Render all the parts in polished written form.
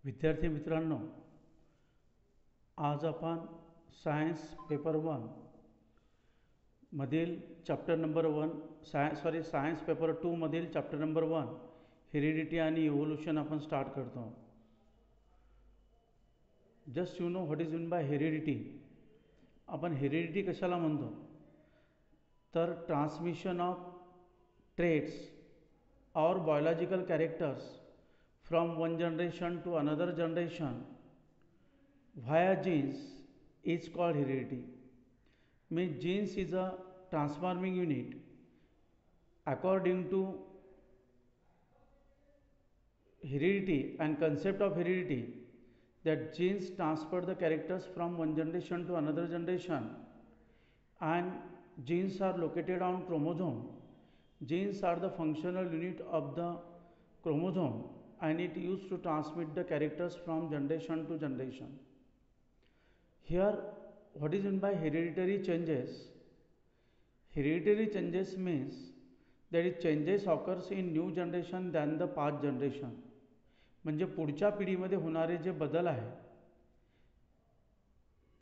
विद्यार्थी मित्रांनो, आज आपण सायन्स पेपर 1 मधील चॅप्टर नंबर 1 सायन्स पेपर 2 मधील चॅप्टर नंबर 1 हेरिडिटी आणि इव्होल्यूशन आपण स्टार्ट करतो. Just you know what is mean by heredity. आपण हेरिडिटी कशाला म्हणतो तर ट्रान्समिशन ऑफ ट्रेट्स और biological characters from one generation to another generation via genes is called heredity. Means genes is a transforming unit. According to heredity and concept of heredity, that genes transfer the characters from one generation to another generation, and genes are located on chromosome. Genes are the functional unit of the chromosome and it used to transmit the characters from generation to generation. Here, what is meant by hereditary changes? Hereditary changes means that it changes occurs in new generation than the past generation. म्हणजे पुढच्या पिढीमध्ये होणारे जे बदल आहे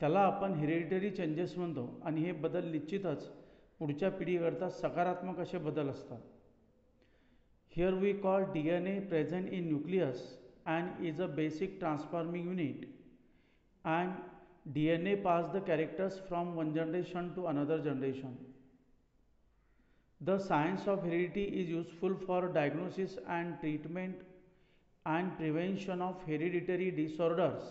त्याला आपण hereditary changes म्हणतो आणि हे बदल निश्चितच पुढच्या पिढीकरता सकारात्मक असे बदल असतात. Here we call DNA present in nucleus and is a basic transforming unit, and DNA pass the characters from one generation to another generation. The science of heredity is useful for diagnosis and treatment and prevention of hereditary disorders.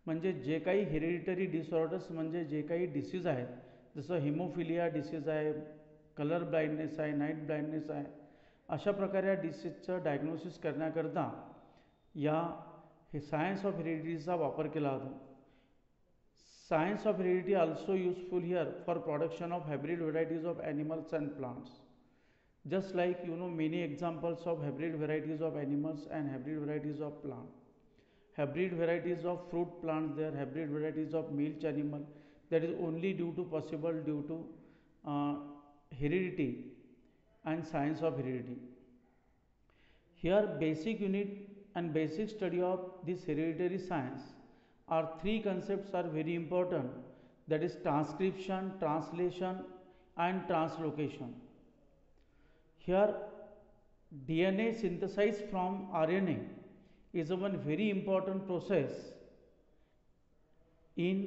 म्हणजे जे काही hereditary disorders म्हणजे जे काही disease आहेत जसं haemophilia disease आहे, colour blindness आहे, नाईट ब्लाइंडनेस आहे, अशा प्रकारे या डिसीजचं डायग्नोसिस करण्याकरता हे सायन्स ऑफ हेरिडिटीचा वापर केला जातो. Science of heredity also useful here for production of hybrid varieties of animals and plants. Just like you know many examples of hybrid varieties of animals and hybrid varieties of plant. Hybrid varieties of fruit plants, they are hybrid varieties of milch animal, that is only possible due to heredity and science of heredity. Here basic unit and basic study of this hereditary science are three concepts are very important, that is transcription, translation and translocation. Here DNA synthesized from RNA is one very important process in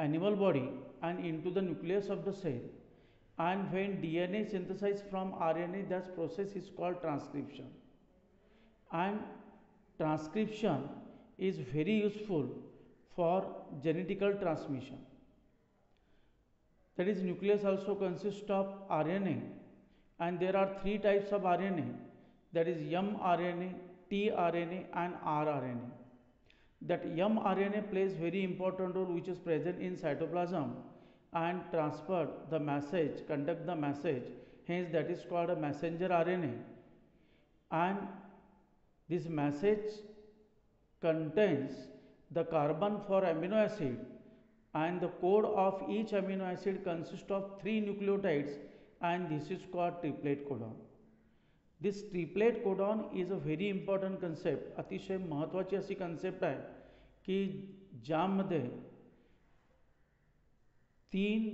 animal body and into the nucleus of the cell, and when DNA synthesized from RNA, that process is called transcription, and transcription is very useful for genetical transmission. That is, nucleus also consists of RNA and there are three types of RNA, that is mRNA, tRNA and rRNA. That mRNA plays very important role which is present in cytoplasm and transfer the message, conduct the message, hence that is called a messenger RNA, and this message contains the carbon for amino acid, and the code of each amino acid consists of 3 nucleotides and this is called triplet codon. This triplet codon is a very important concept. अतिशय महत्त्वाची अशी concept आहे की ज्यामध्ये 3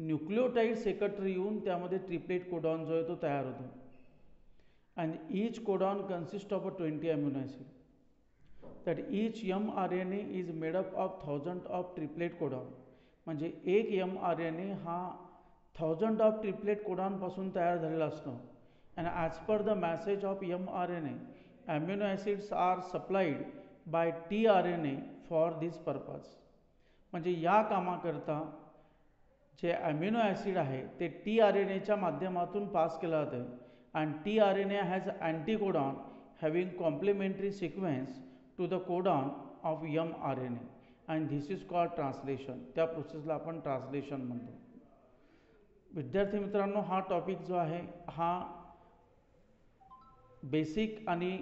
न्यूक्लिओटाइड्स एकत्र येऊन त्यामध्ये triplet codon जो आहे तो तयार होतो. And each codon consist of 20 amino acid. That each mRNA is made up of 1000 of triplet codon. म्हणजे एक mRNA हा 1000 ऑफ ट्रिपलेट कोडॉनपासून तयार झालेला असतो. And as per the message of mRNA, amino acids are supplied by tRNA for this purpose. म्हणजे या कामाकरता जे amino acid आहे ते tRNAच्या माध्यमातून पास केलं जातं and tRNA has anticodon having complementary sequence to the codon of mRNA and this is called translation. त्या प्रोसेसला आपण ट्रान्सलेशन म्हणतो. विद्यार्थी मित्रांनो, हा टॉपिक जो आहे हा बेसिक आणि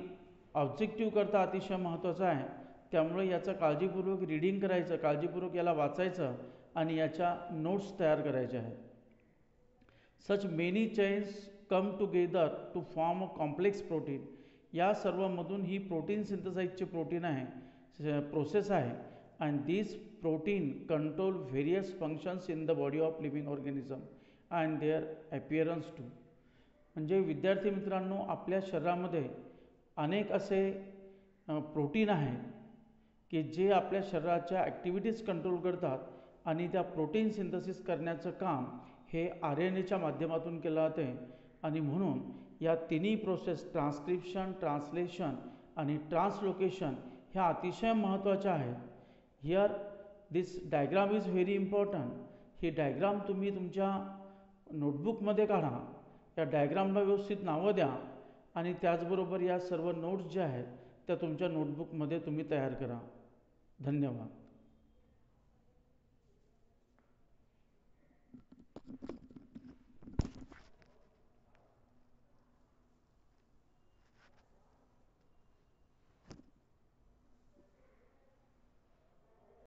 ऑब्जेक्टिव्ह करता अतिशय महत्त्वाचा आहे. त्यामुळे याचं काळजीपूर्वक रीडिंग करायचं, काळजीपूर्वक याला वाचायचं आणि याच्या नोट्स तयार करायच्या आहेत. Such many chains come together to form a complex protein. या सर्वांमधून ही प्रोटीन सिंथसाइजची प्रोटीन आहे प्रोसेस आहे. And this protein control various functions in the body of living organism and their appearance too. म्हणजे विद्यार्थी मित्रांनो, आपल्या शरीरामध्ये अनेक असे प्रोटीन आहेत की जे आपल्या शरीराच्या ॲक्टिव्हिटीज कंट्रोल करतात आणि त्या प्रोटीन सिंथसिस करण्याचं काम हे RNAच्या माध्यमातून केलं जाते. आणि म्हणून या तिन्ही प्रोसेस ट्रान्स्क्रिप्शन, ट्रान्सलेशन आणि ट्रान्सलोकेशन ह्या अतिशय महत्त्वाच्या आहेत. Here this diagram is very important. He diagram तुम्ही तुमच्या नोटबुकमध्ये काढा, या डायग्रामला व्यवस्थित नावं द्या आणि त्याचबरोबर या सर्व नोट्स ज्या आहेत त्या तुमच्या नोटबुकमध्ये तुम्ही तयार करा. धन्यवाद.